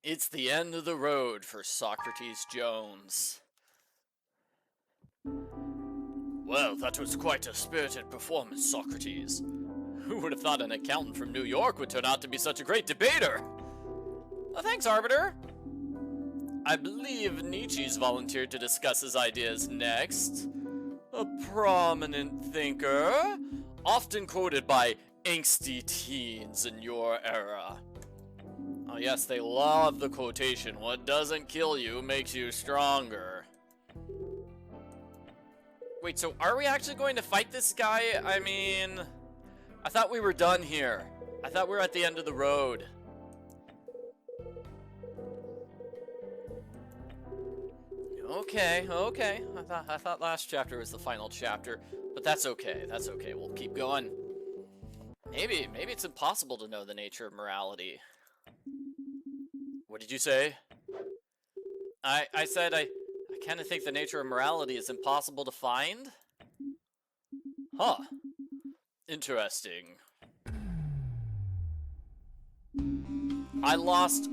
It's the end of the road for Socrates Jones. Well, that was quite a spirited performance, Socrates. Who would have thought an accountant from New York would turn out to be such a great debater? Well, thanks, Arbiter. I believe Nietzsche's volunteered to discuss his ideas next. A prominent thinker, often quoted by angsty teens in your era. Oh yes, they love the quotation, what doesn't kill you makes you stronger. Wait, so are we actually going to fight this guy? I mean, I thought we were done here. I thought we were at the end of the road. Okay. I thought last chapter was the final chapter, but that's okay. That's okay. We'll keep going. Maybe it's impossible to know the nature of morality. What did you say? I said I kind of think the nature of morality is impossible to find. Huh. Interesting. I lost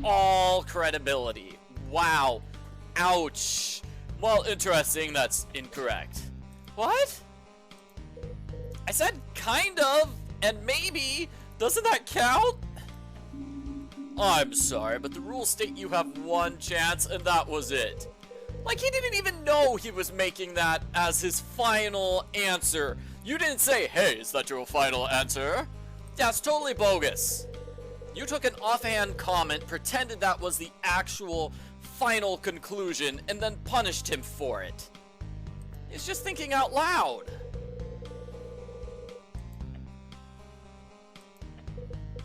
all credibility. Wow. Ouch. Well, interesting, that's incorrect. What? I said kind of, and maybe. Doesn't that count? I'm sorry, but the rules state you have one chance, and that was it. Like, he didn't even know he was making that as his final answer. You didn't say, hey, is that your final answer? That's totally bogus. You took an offhand comment, pretended that was the actual final conclusion, and then punished him for it. He's just thinking out loud.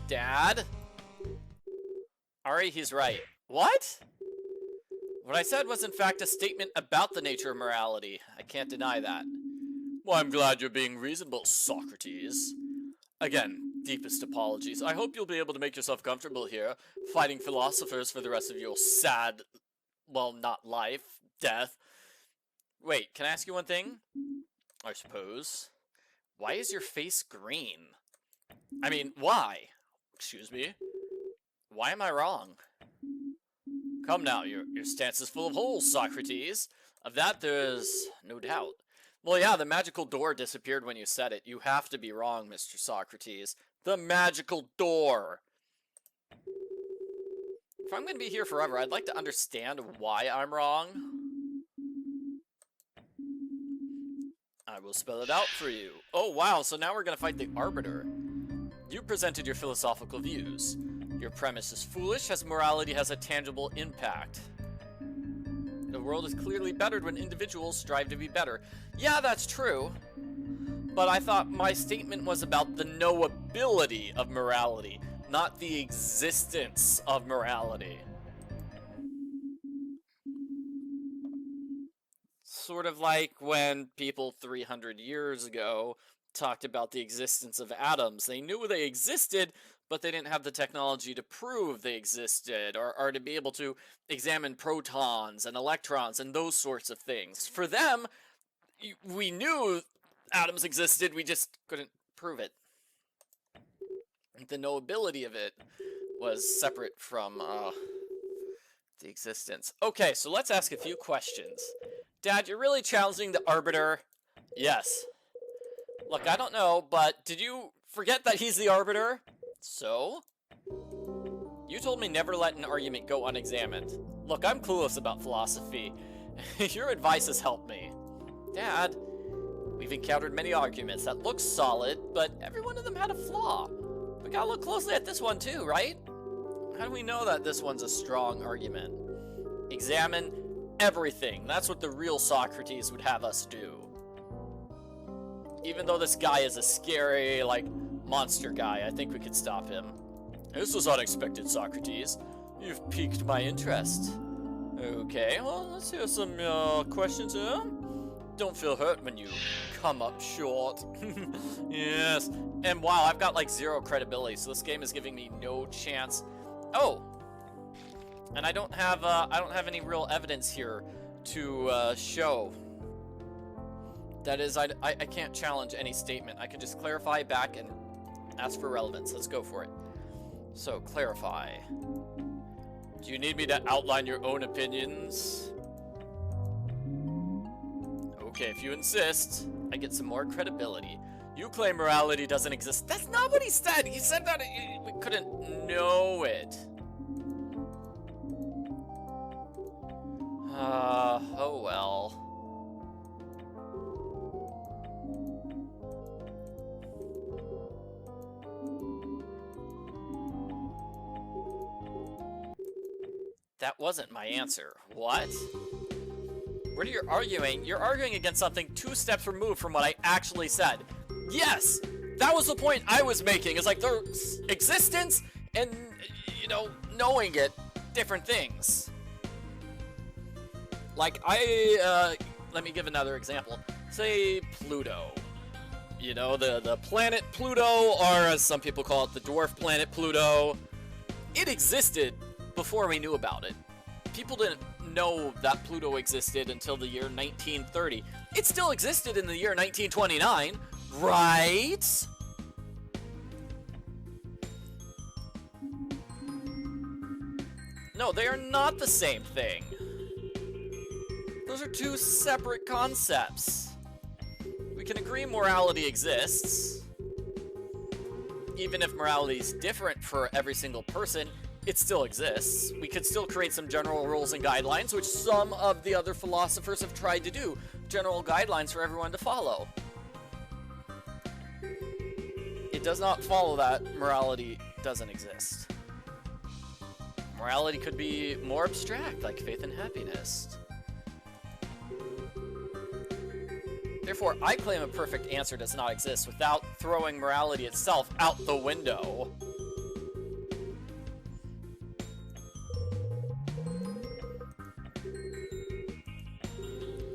Dad? Ari, he's right. What? What I said was in fact a statement about the nature of morality. I can't deny that. Well, I'm glad you're being reasonable, Socrates. Again, deepest apologies. I hope you'll be able to make yourself comfortable here, fighting philosophers for the rest of your sad, well, not life, death. Wait, can I ask you one thing? I suppose. Why is your face green? I mean, why? Excuse me? Why am I wrong? Come now, your stance is full of holes, Socrates. Of that there's no doubt. Well, yeah, the magical door disappeared when you said it. You have to be wrong, Mr. Socrates. The magical door! If I'm going to be here forever, I'd like to understand why I'm wrong. I will spell it out for you. Oh, wow, so now we're going to fight the Arbiter. You presented your philosophical views. Your premise is foolish, as morality has a tangible impact. The world is clearly bettered when individuals strive to be better. Yeah, that's true. But I thought my statement was about the knowability of morality, not the existence of morality. Sort of like when people 300 years ago talked about the existence of atoms. They knew they existed, but they didn't have the technology to prove they existed, or to be able to examine protons and electrons and those sorts of things. For them, we knew atoms existed, we just couldn't prove it. The knowability of it was separate from the existence. Okay, so let's ask a few questions. Dad, you're really challenging the Arbiter? Yes. Look, I don't know, but did you forget that he's the Arbiter? So? You told me never let an argument go unexamined. Look, I'm clueless about philosophy. Your advice has helped me. Dad, we've encountered many arguments that look solid, but every one of them had a flaw. We gotta look closely at this one too, right? How do we know that this one's a strong argument? Examine everything. That's what the real Socrates would have us do. Even though this guy is a scary, like, monster guy, I think we could stop him. This was unexpected, Socrates. You've piqued my interest. Okay, well, let's hear some questions here. Don't feel hurt when you come up short. Yes. And wow, I've got like 0 credibility, so this game is giving me no chance. Oh, and I don't have any real evidence here to show. That is, I can't challenge any statement. I can just clarify back and ask for relevance. Let's go for it. So, clarify. Do you need me to outline your own opinions? Okay, if you insist, I get some more credibility. You claim morality doesn't exist. That's not what he said. He said that we couldn't know it. Oh well. That wasn't my answer. What? What are you arguing? You're arguing against something 2 steps removed from what I actually said. Yes! That was the point I was making. It's like there's existence and, you know, knowing it, different things. Like, let me give another example. Say Pluto. You know, the planet Pluto, or as some people call it, the dwarf planet Pluto. It existed before we knew about it. People didn't know that Pluto existed until the year 1930. It still existed in the year 1929, right? No, they are not the same thing. Those are 2 separate concepts. We can agree morality exists. Even if morality is different for every single person, it still exists. We could still create some general rules and guidelines, which some of the other philosophers have tried to do. General guidelines for everyone to follow. It does not follow that morality doesn't exist. Morality could be more abstract, like faith and happiness. Therefore, I claim a perfect answer does not exist without throwing morality itself out the window.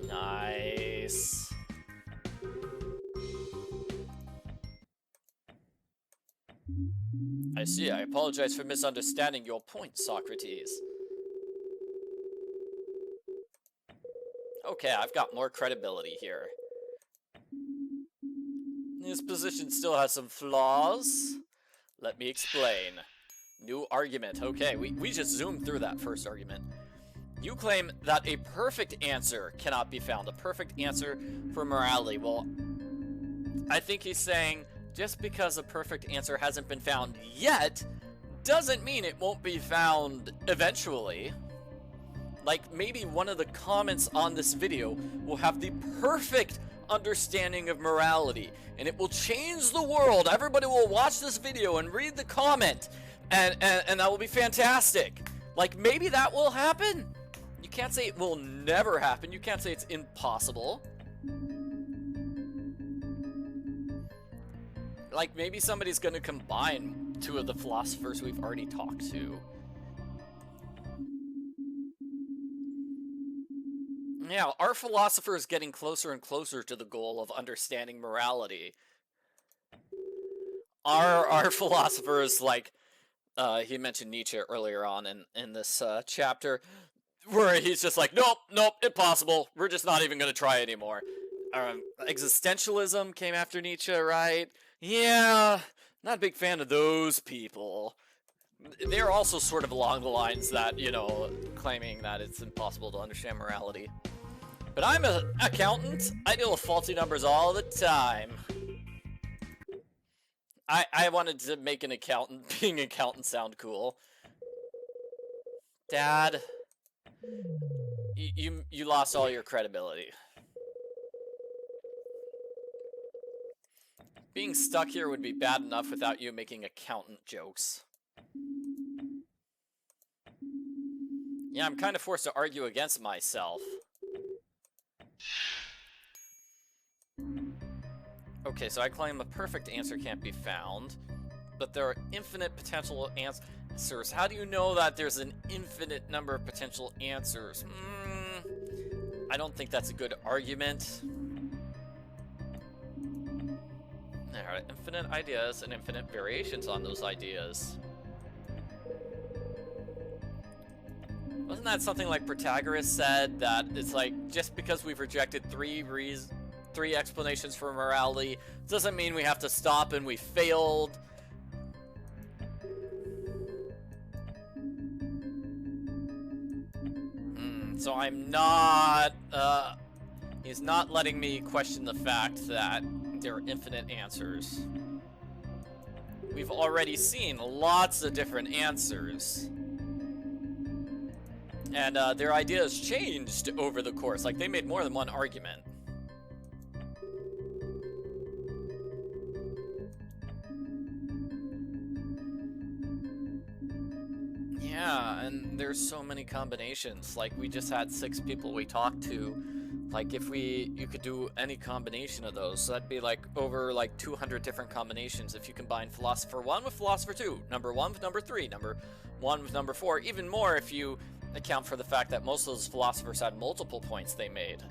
Nice. I see. I apologize for misunderstanding your point, Socrates. Okay, I've got more credibility here. His position still has some flaws. Let me explain. New argument. Okay, we just zoomed through that first argument. You claim that a perfect answer cannot be found. A perfect answer for morality. Well, I think he's saying just because a perfect answer hasn't been found yet doesn't mean it won't be found eventually. Like, maybe one of the comments on this video will have the perfect understanding of morality, and it will change the world. Everybody will watch this video and read the comment, and that will be fantastic. Like, maybe that will happen. You can't say it will never happen. You can't say it's impossible. Like, maybe somebody's going to combine 2 of the philosophers we've already talked to. Yeah, our philosopher is getting closer and closer to the goal of understanding morality. Our philosopher is like, he mentioned Nietzsche earlier on in this chapter, where he's just like, nope, impossible. We're just not even going to try anymore. Existentialism came after Nietzsche, right? Yeah, not a big fan of those people. They're also sort of along the lines that, you know, claiming that it's impossible to understand morality. But I'm an accountant. I deal with faulty numbers all the time. I wanted to make an accountant, being an accountant, sound cool. Dad, you lost all your credibility. Being stuck here would be bad enough without you making accountant jokes. Yeah, I'm kind of forced to argue against myself. Okay, so I claim a perfect answer can't be found, but there are infinite potential answers. How do you know that there's an infinite number of potential answers? I don't think that's a good argument. There are infinite ideas and infinite variations on those ideas. Wasn't that something like Protagoras said, that it's like, just because we've rejected three explanations for morality doesn't mean we have to stop and we failed? So I'm not, he's not letting me question the fact that there are infinite answers. We've already seen lots of different answers. And their ideas changed over the course. Like, they made more than one argument. Yeah, and there's so many combinations. Like, we just had 6 people we talked to. Like, if you could do any combination of those, so that'd be like over like 200 different combinations if you combine Philosopher 1 with Philosopher 2, number 1 with number 3, number 1 with number 4, even more if you account for the fact that most of those philosophers had multiple points they made,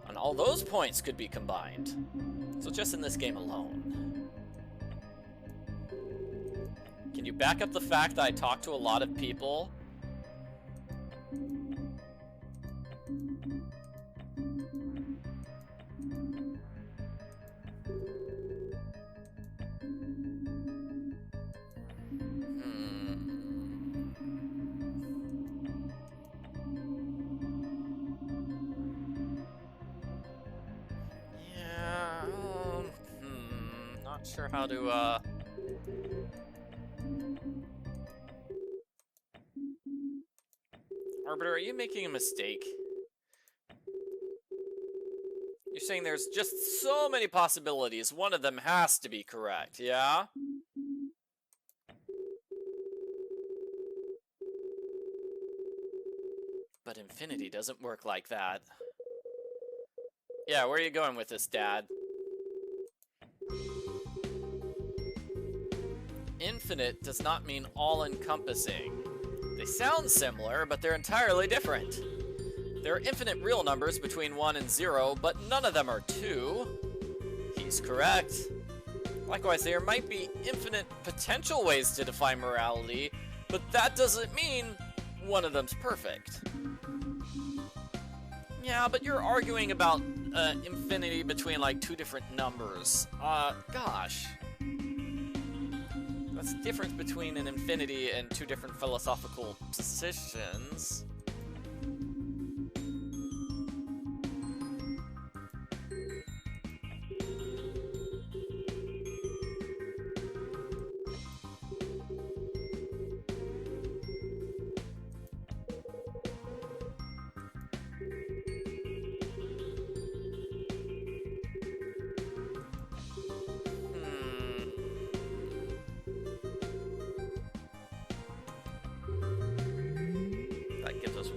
and all those points could be combined. So just in this game alone. Can you back up the fact that I talked to a lot of people? Not sure how to, Arbiter, are you making a mistake? You're saying there's just so many possibilities, one of them has to be correct, yeah? But infinity doesn't work like that. Yeah, where are you going with this, Dad? Infinite does not mean all-encompassing. They sound similar, but they're entirely different. There are infinite real numbers between 1 and 0, but none of them are 2. He's correct. Likewise, there might be infinite potential ways to define morality, but that doesn't mean one of them's perfect. Yeah, but you're arguing about infinity between like 2 different numbers. Gosh. That's the difference between an infinity and 2 different philosophical positions.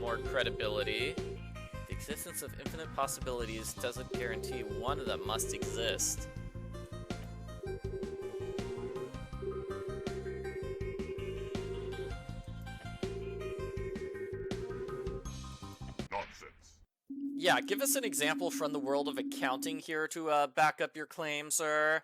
More credibility. The existence of infinite possibilities doesn't guarantee one of them must exist. Nonsense. Yeah, give us an example from the world of accounting here to back up your claim, sir.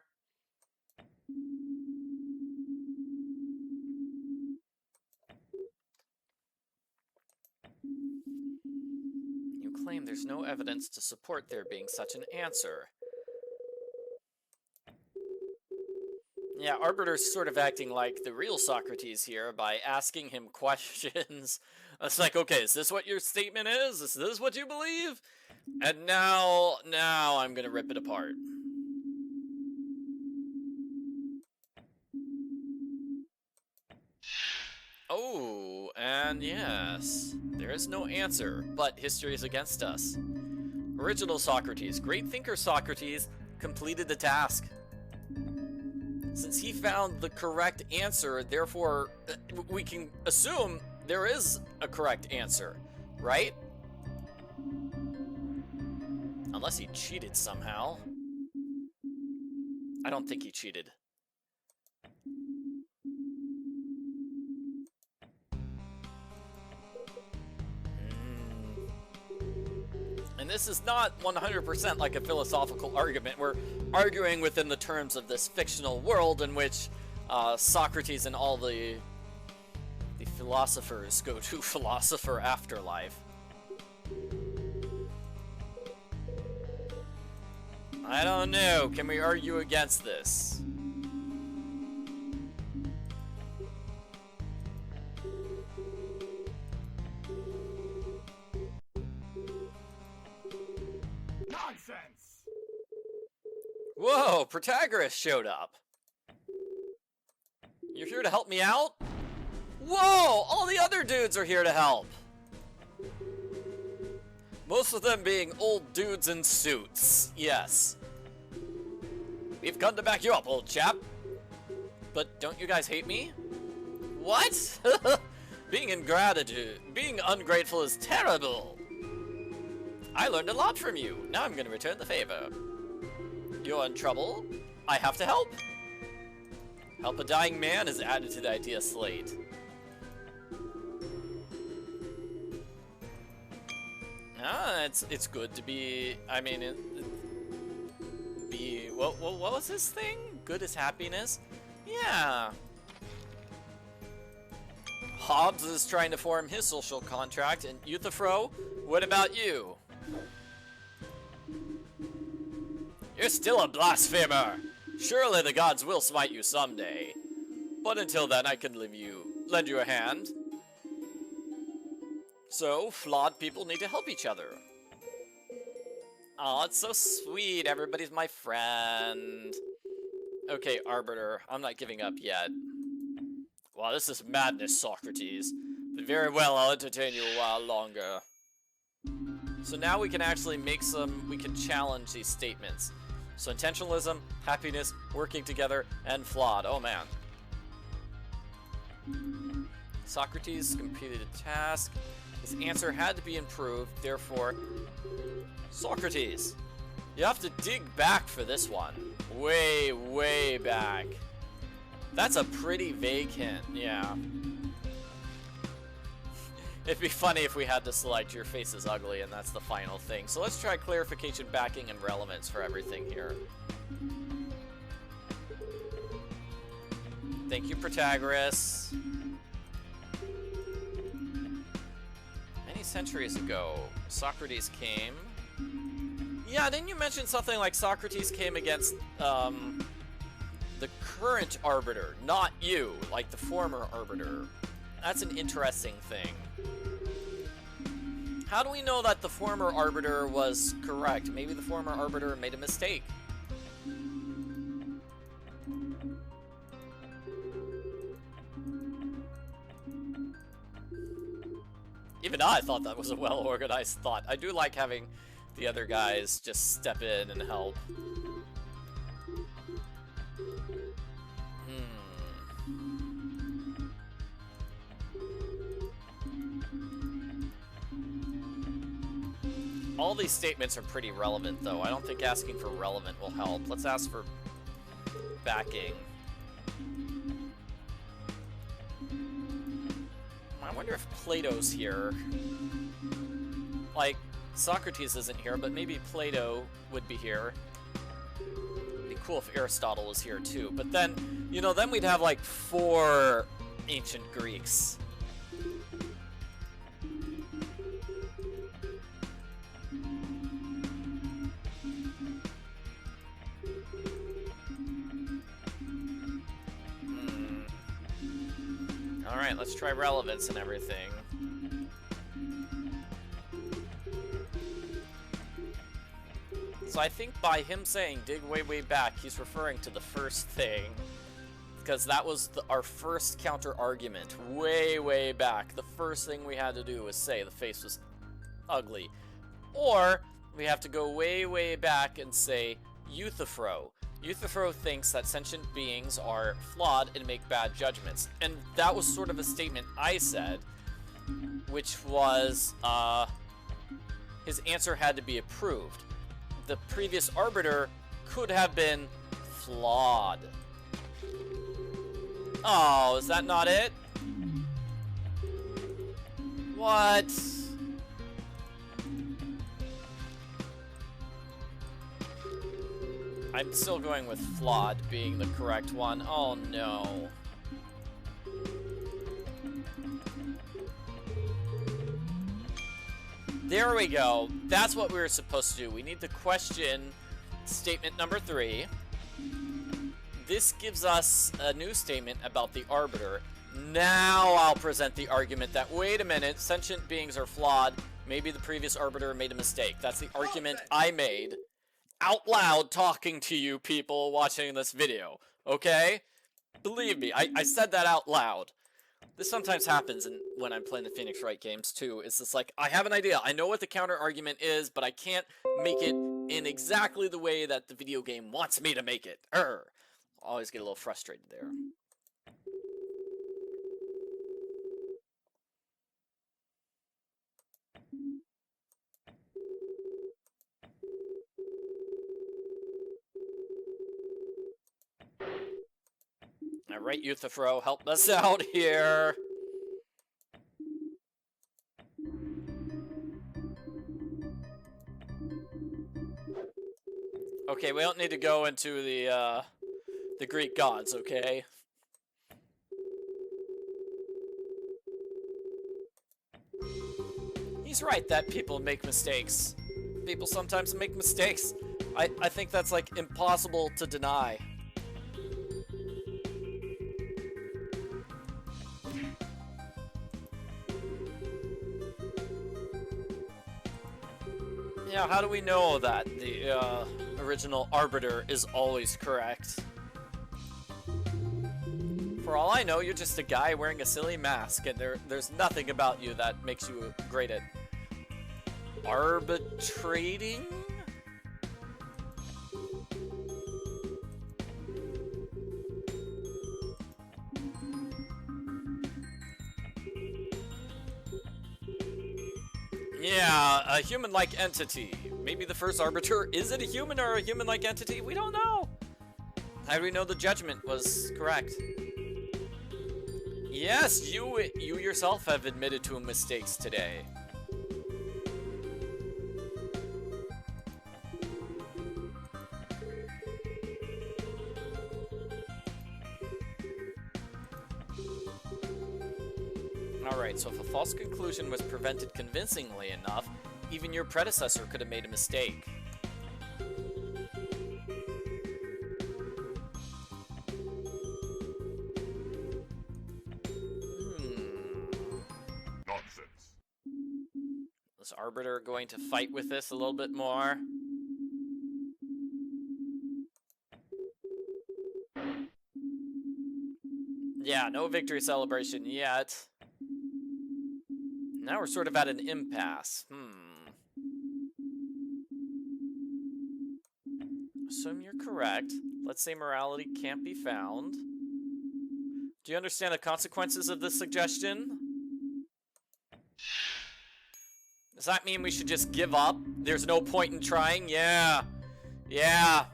Claim there's no evidence to support there being such an answer. Yeah, Arbiter's sort of acting like the real Socrates here by asking him questions. It's like, okay, is this what your statement is? Is this what you believe? And now I'm gonna rip it apart. Oh, and yes, there is no answer, but history is against us. Original Socrates, great thinker Socrates, completed the task. Since he found the correct answer, therefore, we can assume there is a correct answer, right? Unless he cheated somehow. I don't think he cheated. And this is not 100% like a philosophical argument. We're arguing within the terms of this fictional world in which Socrates and all the philosophers go to philosopher afterlife. I don't know. Can we argue against this? Whoa, Protagoras showed up. You're here to help me out? Whoa, all the other dudes are here to help. Most of them being old dudes in suits. Yes. We've come to back you up, old chap. But don't you guys hate me? What? Being ungrateful is terrible. I learned a lot from you. Now I'm gonna return the favor. You're in trouble? I have to help. Help a dying man is added to the idea slate. Ah, it's good to be, I mean, what was this thing? Good is happiness? Yeah. Hobbes is trying to form his social contract, and Euthyphro, what about you? You're still a blasphemer! Surely the gods will smite you someday. But until then, I can lend you a hand. So, flawed people need to help each other. Aw, it's so sweet. Everybody's my friend. Okay, Arbiter, I'm not giving up yet. Wow, this is madness, Socrates. But very well, I'll entertain you a while longer. So now we can actually we can challenge these statements. So intentionalism, happiness, working together, and flawed. Oh man. Socrates completed a task. His answer had to be improved, therefore, Socrates, you have to dig back for this one. Way, way back. That's a pretty vague hint, yeah. It'd be funny if we had to select your face is ugly and that's the final thing. So let's try clarification, backing, and relevance for everything here. Thank you, Protagoras. Many centuries ago, Socrates came. Yeah, didn't you mention something like Socrates came against the current Arbiter, not you, like the former Arbiter? That's an interesting thing. How do we know that the former Arbiter was correct? Maybe the former Arbiter made a mistake. Even I thought that was a well-organized thought. I do like having the other guys just step in and help. All these statements are pretty relevant, though. I don't think asking for relevant will help. Let's ask for backing. I wonder if Plato's here. Like, Socrates isn't here, but maybe Plato would be here. It'd be cool if Aristotle was here, too. But then, you know, then we'd have, like, 4 ancient Greeks. Alright, let's try relevance and everything. So I think by him saying dig way, way back, he's referring to the first thing. Because that was our first counter-argument. Way, way back. The first thing we had to do was say the face was ugly. Or we have to go way, way back and say Euthyphro. Euthyphro thinks that sentient beings are flawed and make bad judgments. And that was sort of a statement I said, which was, his answer had to be approved. The previous Arbiter could have been flawed. Oh, is that not it? What? I'm still going with flawed being the correct one. Oh no. There we go. That's what we were supposed to do. We need to question statement number 3. This gives us a new statement about the Arbiter. Now I'll present the argument that, wait a minute, sentient beings are flawed. Maybe the previous Arbiter made a mistake. That's the argument I made. out loud talking to you people watching this video, okay? Believe me, I said that out loud. This sometimes happens when I'm playing the Phoenix Wright games too. It's just like, I have an idea, I know what the counter argument is, but I can't make it in exactly the way that the video game wants me to make it. Always get a little frustrated there. Alright, Euthyphro, help us out here. Okay, we don't need to go into the Greek gods, okay? He's right that people make mistakes. People sometimes make mistakes. I think that's, like, impossible to deny. Yeah, how do we know that the original Arbiter is always correct? For all I know, you're just a guy wearing a silly mask, and there's nothing about you that makes you great at arbitrating? Yeah, a human-like entity. Maybe the first Arbiter, is it a human or a human-like entity? We don't know. How do we know the judgment was correct? Yes, you yourself have admitted to mistakes today. Alright, so if a false conclusion was prevented convincingly enough, even your predecessor could have made a mistake. Nonsense. Is Arbiter going to fight with this a little bit more? Yeah, no victory celebration yet. Now we're sort of at an impasse. Assume you're correct. Let's say morality can't be found. Do you understand the consequences of this suggestion? Does that mean we should just give up? There's no point in trying? Yeah. Yeah.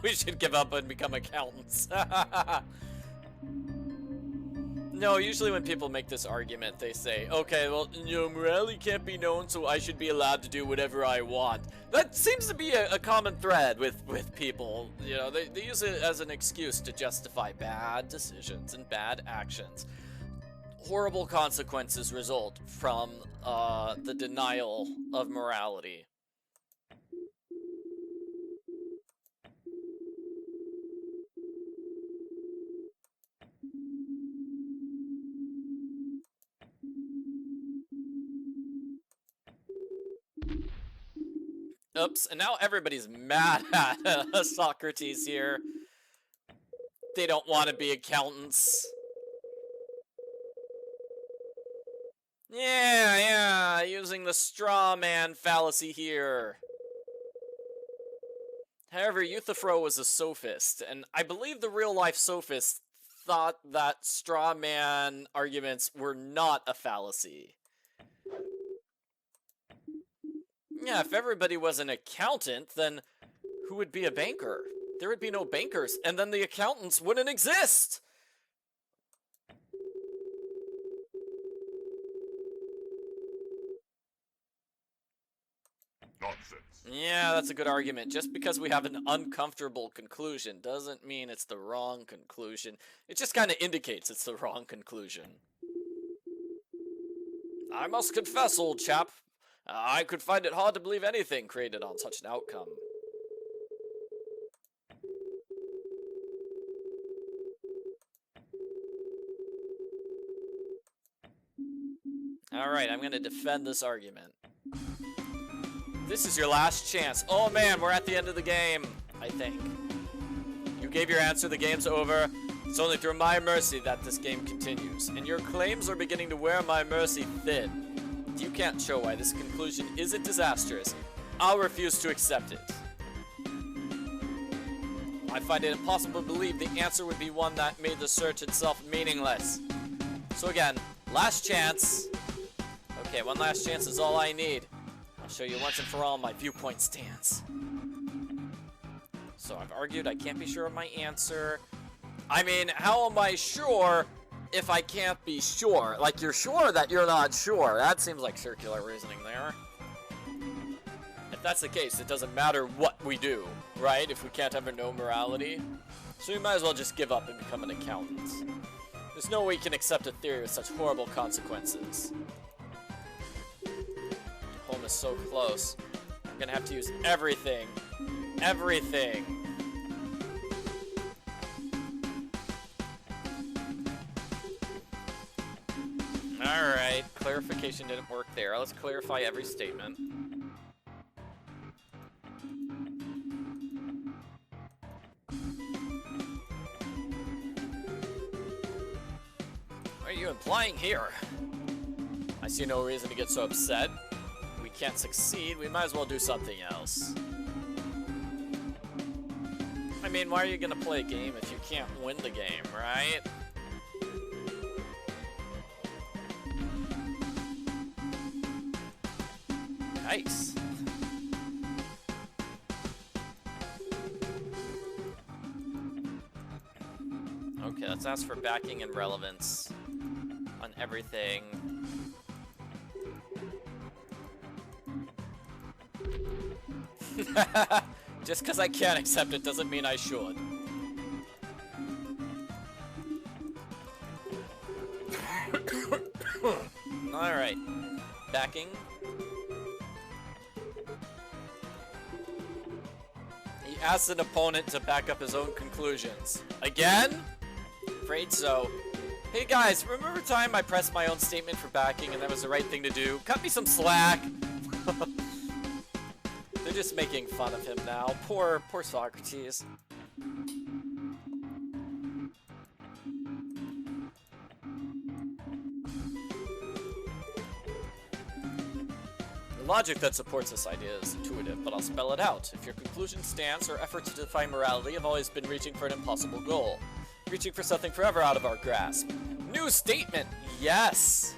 We should give up and become accountants. No, usually when people make this argument, they say, okay, well, you know, morality can't be known, so I should be allowed to do whatever I want. That seems to be a common thread with people. You know, they use it as an excuse to justify bad decisions and bad actions. Horrible consequences result from the denial of morality. Oops, and now everybody's mad at Socrates here. They don't want to be accountants. Yeah, using the straw man fallacy here. However, Euthyphro was a sophist, and I believe the real-life sophist thought that straw man arguments were not a fallacy. Yeah, if everybody was an accountant, then who would be a banker? There would be no bankers, and then the accountants wouldn't exist! Nonsense. Yeah, that's a good argument. Just because we have an uncomfortable conclusion doesn't mean it's the wrong conclusion. It just kind of indicates it's the wrong conclusion. I must confess, old chap, I could find it hard to believe anything created on such an outcome. Alright, I'm gonna defend this argument. This is your last chance. Oh man, we're at the end of the game, I think. You gave your answer, the game's over. It's only through my mercy that this game continues. And your claims are beginning to wear my mercy thin. If you can't show why this conclusion isn't disastrous, I'll refuse to accept it. I find it impossible to believe the answer would be one that made the search itself meaningless. So again, last chance. Okay, one last chance is all I need. I'll show you once and for all my viewpoint stance. So I've argued I can't be sure of my answer. I mean, how am I sure if I can't be sure? Like, you're sure that you're not sure. That seems like circular reasoning there. If that's the case, it doesn't matter what we do, right? If we can't ever know morality. So we might as well just give up and become an accountant. There's no way you can accept a theory with such horrible consequences. Home is so close. I'm gonna have to use everything. Everything. Alright, clarification didn't work there. Let's clarify every statement. What are you implying here? I see no reason to get so upset. We can't succeed, we might as well do something else. I mean, why are you gonna play a game if you can't win the game, right? Nice. Okay, let's ask for backing and relevance on everything. Just because I can't accept it doesn't mean I should. Alright. Backing. He asks an opponent to back up his own conclusions. Again? Afraid so. Hey guys, remember time I pressed my own statement for backing and that was the right thing to do? Cut me some slack. They're just making fun of him now. Poor Socrates. The logic that supports this idea is intuitive, but I'll spell it out. If your conclusion stands, our efforts to define morality have always been reaching for an impossible goal. Reaching for something forever out of our grasp. New statement! Yes!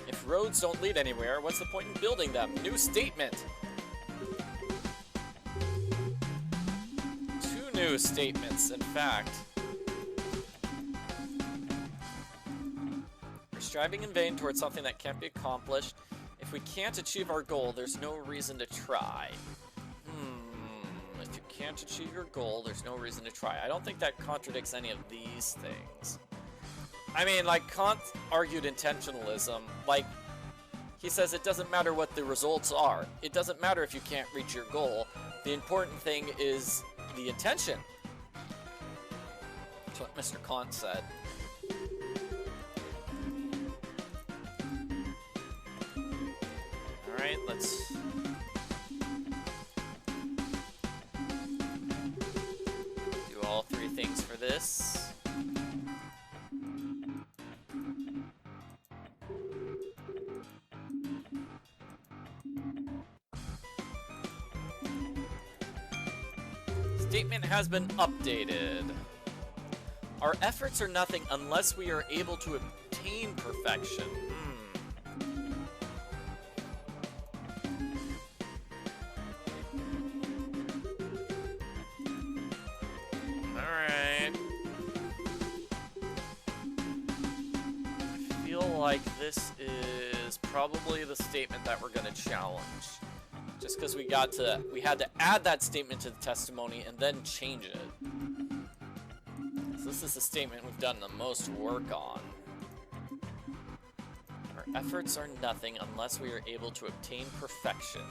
If roads don't lead anywhere, what's the point in building them? New statement! Two new statements, in fact. We're striving in vain towards something that can't be accomplished. If we can't achieve our goal, there's no reason to try. If you can't achieve your goal, there's no reason to try. I don't think that contradicts any of these things. I mean, like, Kant argued intentionalism. Like, he says it doesn't matter what the results are. It doesn't matter if you can't reach your goal. The important thing is the intention. That's what Mr. Kant said. Alright, let's... do all three things for this. Statement has been updated. Our efforts are nothing unless we are able to obtain perfection. Alright. I feel like this is probably the statement that we're gonna challenge. Just because we had to add that statement to the testimony and then change it. So this is the statement we've done the most work on. Our efforts are nothing unless we are able to obtain perfection.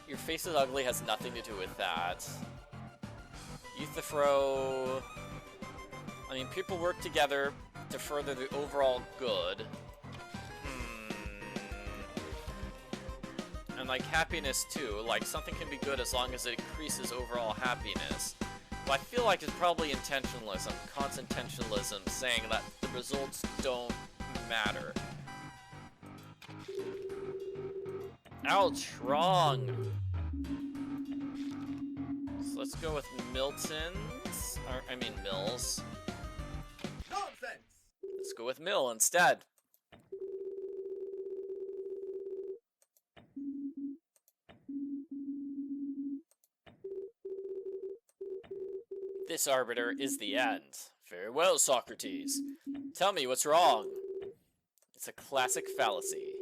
Your face is ugly has nothing to do with that. Euthyphro... I mean, people work together to further the overall good. And like happiness too, like something can be good as long as it increases overall happiness. But I feel like it's probably intentionalism, consententialism, saying that the results don't matter. Ouch, wrong. So let's go with Milton's, or I mean Mill's. Nonsense! Let's go with Mill instead. This arbiter is the end. Very well, Socrates. Tell me what's wrong. It's a classic fallacy.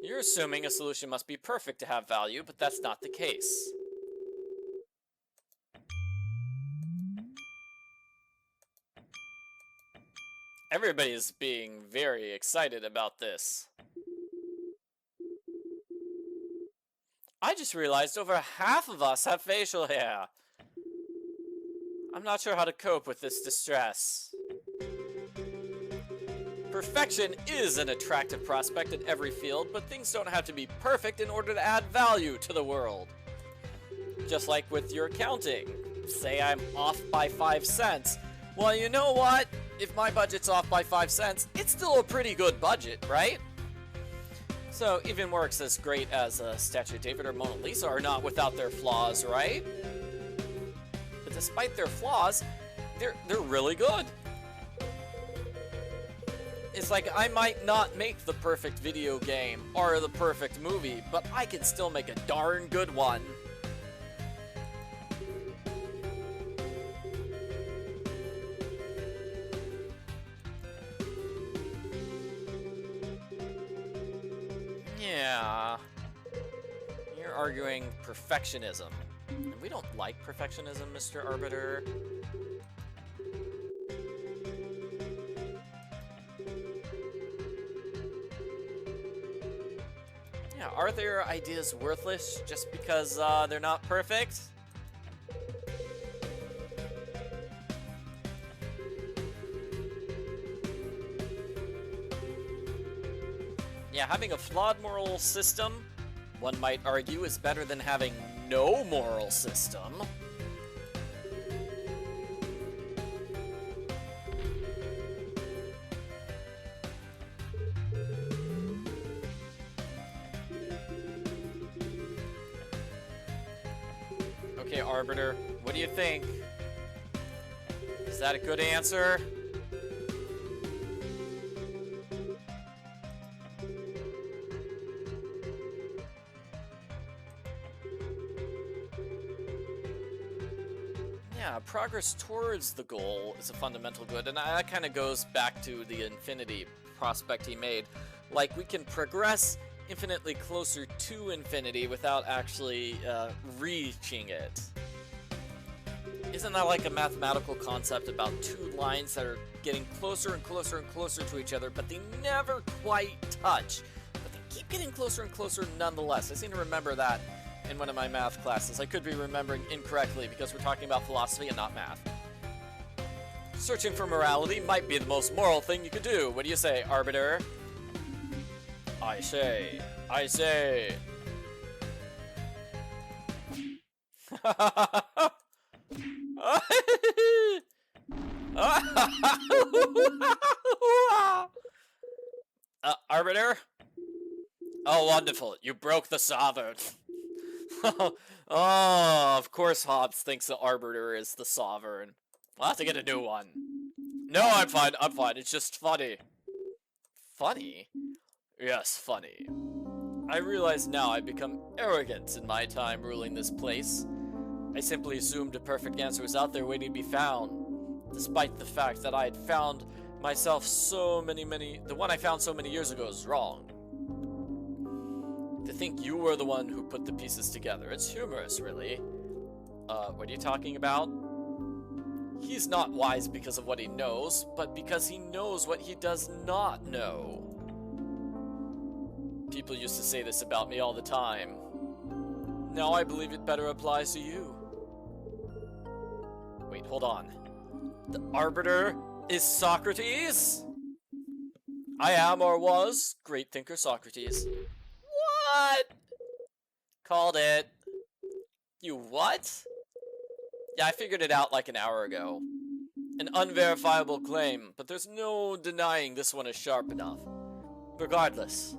You're assuming a solution must be perfect to have value, but that's not the case. Everybody's being very excited about this. I just realized over half of us have facial hair. I'm not sure how to cope with this distress. Perfection is an attractive prospect in every field, but things don't have to be perfect in order to add value to the world. Just like with your accounting. Say I'm off by 5 cents. Well, you know what? If my budget's off by 5 cents, it's still a pretty good budget, right? So even works as great as a Statue of David or Mona Lisa are not without their flaws, right? But despite their flaws, they're really good. It's like I might not make the perfect video game or the perfect movie, but I can still make a darn good one. Yeah. You're arguing perfectionism. And we don't like perfectionism, Mr. Arbiter. Yeah, are their ideas worthless just because they're not perfect? Yeah, having a flawed moral system, one might argue, is better than having no moral system. Okay, Arbiter, what do you think? Is that a good answer? Yeah, progress towards the goal is a fundamental good, and that kind of goes back to the infinity prospect he made. Like, we can progress infinitely closer to infinity without actually reaching it. Isn't that like a mathematical concept about two lines that are getting closer and closer and closer to each other, but they never quite touch, but they keep getting closer and closer nonetheless? I seem to remember that in one of my math classes. I could be remembering incorrectly because we're talking about philosophy and not math. Searching for morality might be the most moral thing you could do. What do you say, Arbiter? I say. Arbiter? Oh, wonderful. You broke the sovereign. Oh, of course Hobbes thinks the Arbiter is the sovereign. I'll have to get a new one. No, I'm fine. It's just funny. Funny? Yes, funny. I realize now I've become arrogant in my time ruling this place. I simply assumed a perfect answer was out there waiting to be found, despite the fact that I had found myself the one I found so many years ago is wrong. To think you were the one who put the pieces together. It's humorous, really. What are you talking about? He's not wise because of what he knows, but because he knows what he does not know. People used to say this about me all the time. Now I believe it better applies to you. Wait, hold on. The Arbiter is Socrates. I am or was great thinker Socrates. What? Called it. You what? Yeah, I figured it out like an hour ago. An unverifiable claim, but there's no denying this one is sharp enough. Regardless,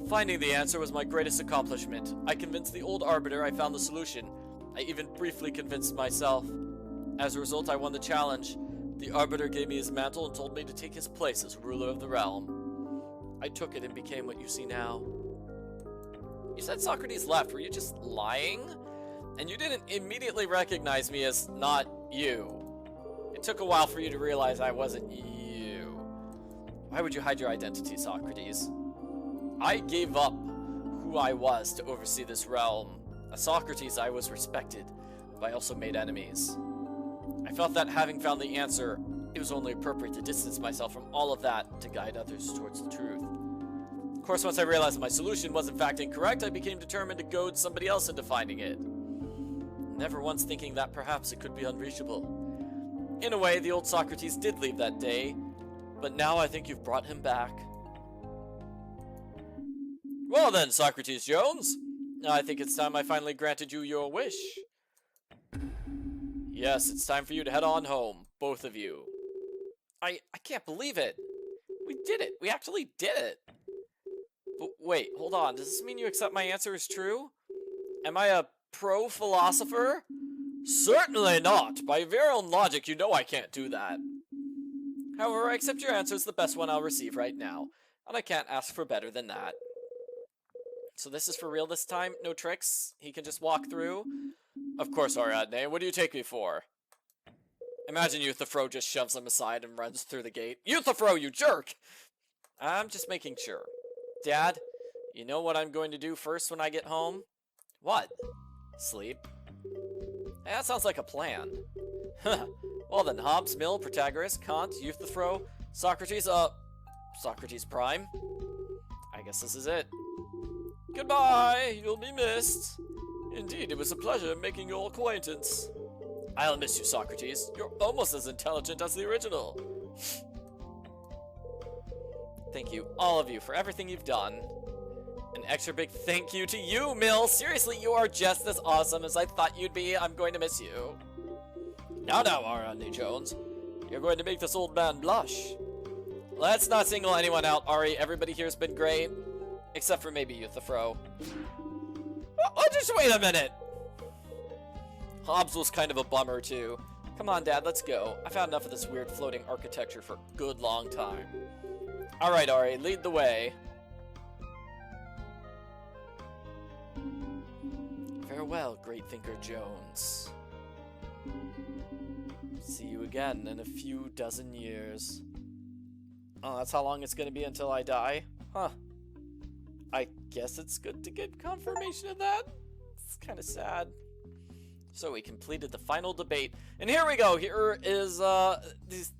finding the answer was my greatest accomplishment. I convinced the old Arbiter I found the solution. I even briefly convinced myself. As a result, I won the challenge. The Arbiter gave me his mantle and told me to take his place as ruler of the realm. I took it and became what you see now. You said Socrates left. Were you just lying? And you didn't immediately recognize me as not you. It took a while for you to realize I wasn't you. Why would you hide your identity, Socrates? I gave up who I was to oversee this realm. As Socrates, I was respected, but I also made enemies. I felt that having found the answer, it was only appropriate to distance myself from all of that to guide others towards the truth. Of course, once I realized my solution was in fact incorrect, I became determined to goad somebody else into finding it. Never once thinking that perhaps it could be unreachable. In a way, the old Socrates did leave that day, but now I think you've brought him back. Well then, Socrates Jones, I think it's time I finally granted you your wish. Yes, it's time for you to head on home, both of you. I can't believe it. We did it. We actually did it. But wait, hold on. Does this mean you accept my answer is true? Am I a pro-philosopher? Certainly not. By your very own logic, you know I can't do that. However, I accept your answer is the best one I'll receive right now, and I can't ask for better than that. So this is for real this time? No tricks? He can just walk through? Of course, Ariadne. What do you take me for? Imagine Euthyphro just shoves him aside and runs through the gate. Euthyphro, you jerk! I'm just making sure. Dad, you know what I'm going to do first when I get home? What? Sleep. Hey, that sounds like a plan. Well then, Hobbes, Mill, Protagoras, Kant, Euthyphro, Socrates, Socrates Prime. I guess this is it. Goodbye, you'll be missed. Indeed, it was a pleasure making your acquaintance. I'll miss you, Socrates. You're almost as intelligent as the original. Thank you, all of you, for everything you've done. An extra big thank you to you, Mill. Seriously, you are just as awesome as I thought you'd be. I'm going to miss you. Now, Ariadne Jones. You're going to make this old man blush. Let's not single anyone out, Ari. Everybody here's been great. Except for maybe Euthyphro. Oh, just wait a minute. Hobbes was kind of a bummer, too. Come on, Dad, let's go. I've had enough of this weird floating architecture for a good long time. Alright, Ari, lead the way. Farewell, great thinker Jones. See you again in a few dozen years. Oh, that's how long it's gonna be until I die? Huh. I guess it's good to get confirmation of that. It's kind of sad. So we completed the final debate. And here we go. Here is,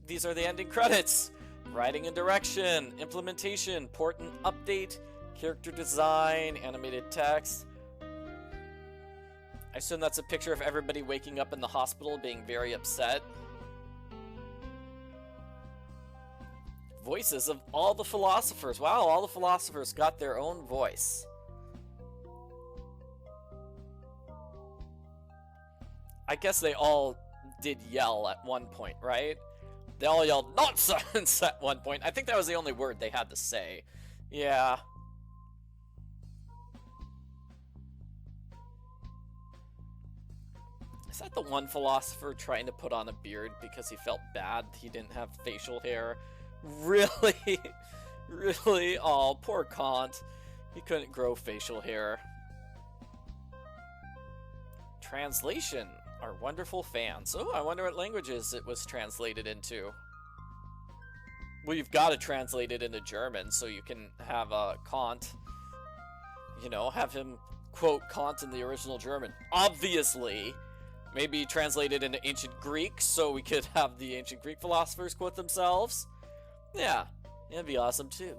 these are the ending credits. Writing and direction, implementation, port and update, character design, animated text. I assume that's a picture of everybody waking up in the hospital being very upset. Voices of all the philosophers. Wow, all the philosophers got their own voice. I guess they all did yell at one point, right? They all yelled nonsense at one point. I think that was the only word they had to say. Yeah. Is that the one philosopher trying to put on a beard because he felt bad he didn't have facial hair? Really? Really? Oh, poor Kant. He couldn't grow facial hair. Translation. Our wonderful fans. Oh, I wonder what languages it was translated into. Well, you've got to translate it into German so you can have Kant, you know, have him quote Kant in the original German. Obviously. Maybe translate it into ancient Greek so we could have the ancient Greek philosophers quote themselves. Yeah, that'd be awesome too.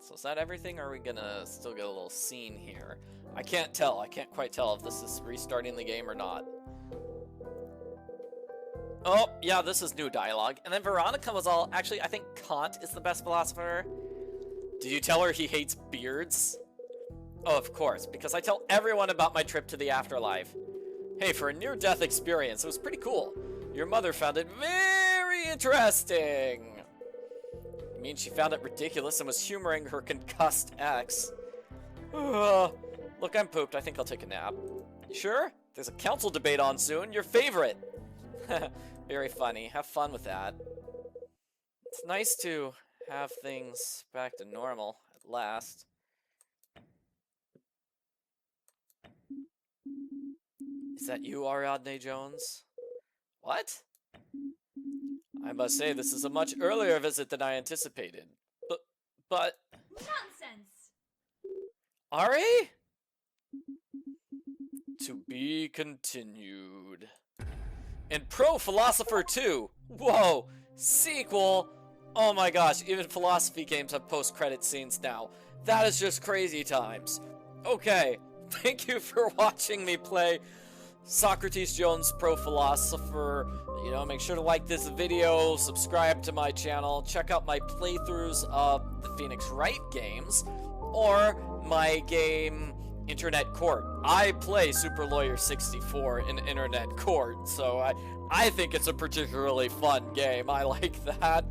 So is that everything, or are we gonna still get a little scene here? I can't tell. I can't quite tell if this is restarting the game or not. Oh, yeah, this is new dialogue. And then Veronica was all, actually, I think Kant is the best philosopher. Did you tell her he hates beards? Oh, of course, because I tell everyone about my trip to the afterlife. Hey, for a near-death experience, it was pretty cool. Your mother found it very interesting. I mean, she found it ridiculous and was humoring her concussed ex. Look, I'm pooped. I think I'll take a nap. You sure? There's a council debate on soon. Your favorite. Very funny. Have fun with that. It's nice to have things back to normal at last. Is that you, Ariadne Jones? What? I must say, this is a much earlier visit than I anticipated. But... Nonsense! Ari? To be continued. And Philosopher 2. Whoa! Sequel! Oh my gosh, even philosophy games have post-credit scenes now. That is just crazy times. Okay, thank you for watching me play Socrates Jones Philosopher. You know, make sure to like this video, subscribe to my channel, check out my playthroughs of the Phoenix Wright games, or my game Internet Court. I play Super Lawyer 64 in Internet Court, so I think it's a particularly fun game. I like that.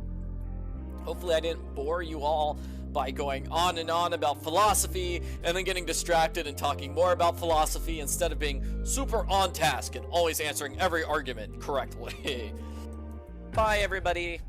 Hopefully I didn't bore you all by going on and on about philosophy and then getting distracted and talking more about philosophy instead of being super on task and always answering every argument correctly. Bye, everybody.